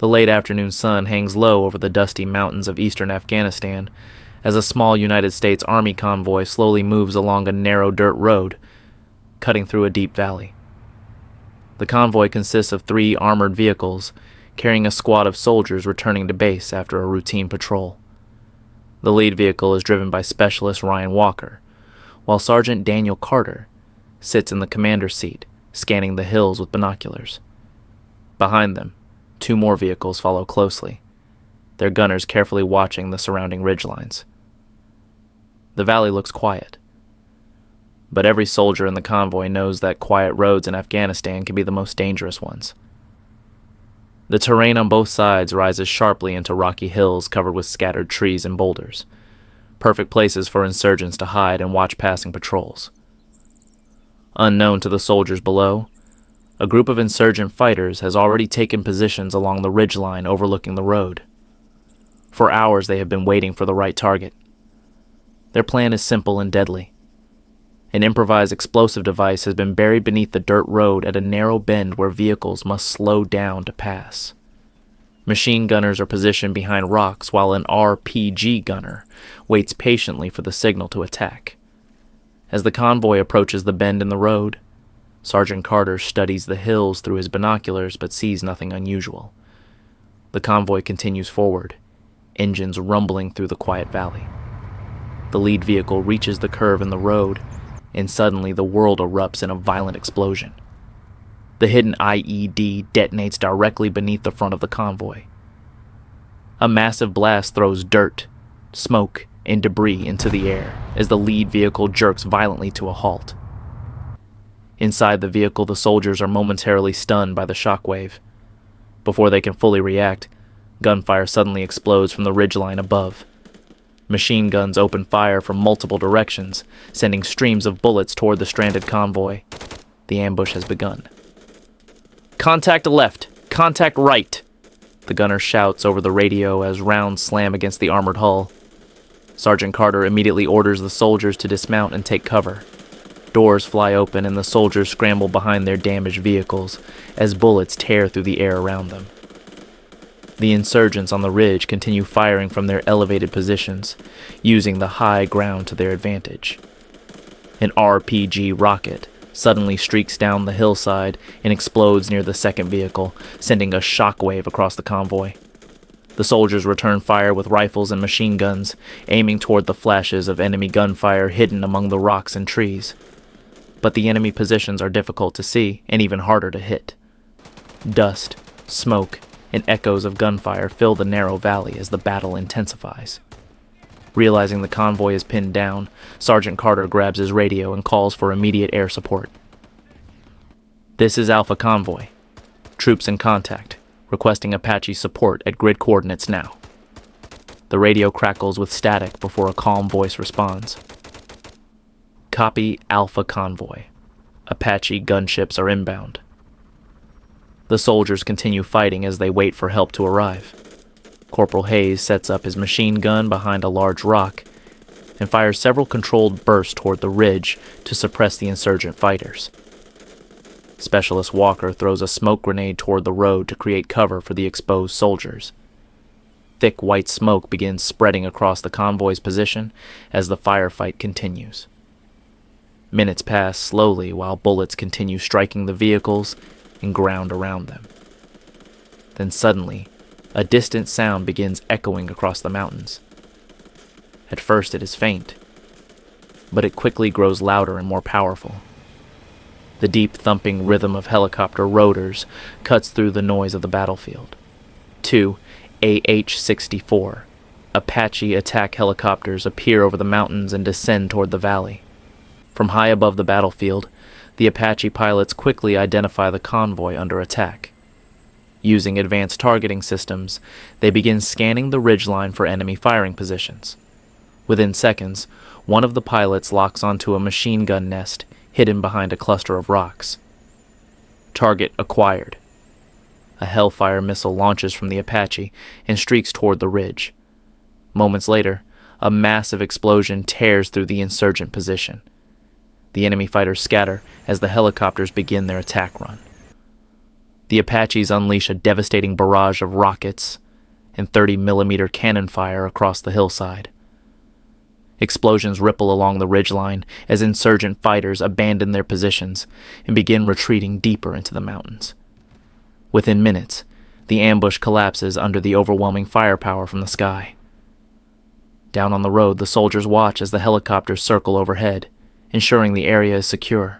The late afternoon sun hangs low over the dusty mountains of eastern Afghanistan as a small United States Army convoy slowly moves along a narrow dirt road, cutting through a deep valley. The convoy consists of 3 armored vehicles, carrying a squad of soldiers returning to base after a routine patrol. The lead vehicle is driven by Specialist Ryan Walker, while Sergeant Daniel Carter sits in the commander's seat, scanning the hills with binoculars. Behind them, 2 more vehicles follow closely, their gunners carefully watching the surrounding ridgelines. The valley looks quiet, but every soldier in the convoy knows that quiet roads in Afghanistan can be the most dangerous ones. The terrain on both sides rises sharply into rocky hills covered with scattered trees and boulders, perfect places for insurgents to hide and watch passing patrols. Unknown to the soldiers below, a group of insurgent fighters has already taken positions along the ridgeline overlooking the road. For hours they have been waiting for the right target. Their plan is simple and deadly. An improvised explosive device has been buried beneath the dirt road at a narrow bend where vehicles must slow down to pass. Machine gunners are positioned behind rocks while an RPG gunner waits patiently for the signal to attack. As the convoy approaches the bend in the road, Sergeant Carter studies the hills through his binoculars but sees nothing unusual. The convoy continues forward, engines rumbling through the quiet valley. The lead vehicle reaches the curve in the road, and suddenly the world erupts in a violent explosion. The hidden IED detonates directly beneath the front of the convoy. A massive blast throws dirt, smoke, and debris into the air as the lead vehicle jerks violently to a halt. Inside the vehicle, the soldiers are momentarily stunned by the shockwave. Before they can fully react, gunfire suddenly explodes from the ridgeline above. Machine guns open fire from multiple directions, sending streams of bullets toward the stranded convoy. The ambush has begun. "Contact left! Contact right!" the gunner shouts over the radio as rounds slam against the armored hull. Sergeant Carter immediately orders the soldiers to dismount and take cover. Doors fly open and the soldiers scramble behind their damaged vehicles as bullets tear through the air around them. The insurgents on the ridge continue firing from their elevated positions, using the high ground to their advantage. An RPG rocket suddenly streaks down the hillside and explodes near the second vehicle, sending a shockwave across the convoy. The soldiers return fire with rifles and machine guns, aiming toward the flashes of enemy gunfire hidden among the rocks and trees. But the enemy positions are difficult to see and even harder to hit. Dust, smoke, and echoes of gunfire fill the narrow valley as the battle intensifies. Realizing the convoy is pinned down, Sergeant Carter grabs his radio and calls for immediate air support. "This is Alpha Convoy. Troops in contact, requesting Apache support at grid coordinates now." The radio crackles with static before a calm voice responds. "Copy Alpha Convoy. Apache gunships are inbound." The soldiers continue fighting as they wait for help to arrive. Corporal Hayes sets up his machine gun behind a large rock and fires several controlled bursts toward the ridge to suppress the insurgent fighters. Specialist Walker throws a smoke grenade toward the road to create cover for the exposed soldiers. Thick white smoke begins spreading across the convoy's position as the firefight continues. Minutes pass slowly while bullets continue striking the vehicles and ground around them. Then suddenly, a distant sound begins echoing across the mountains. At first it is faint, but it quickly grows louder and more powerful. The deep thumping rhythm of helicopter rotors cuts through the noise of the battlefield. 2 AH-64 Apache attack helicopters appear over the mountains and descend toward the valley. From high above the battlefield, the Apache pilots quickly identify the convoy under attack. Using advanced targeting systems, they begin scanning the ridgeline for enemy firing positions. Within seconds, one of the pilots locks onto a machine gun nest hidden behind a cluster of rocks. Target acquired. A Hellfire missile launches from the Apache and streaks toward the ridge. Moments later, a massive explosion tears through the insurgent position. The enemy fighters scatter as the helicopters begin their attack run. The Apaches unleash a devastating barrage of rockets and 30-millimeter cannon fire across the hillside. Explosions ripple along the ridgeline as insurgent fighters abandon their positions and begin retreating deeper into the mountains. Within minutes, the ambush collapses under the overwhelming firepower from the sky. Down on the road, the soldiers watch as the helicopters circle overhead, ensuring the area is secure.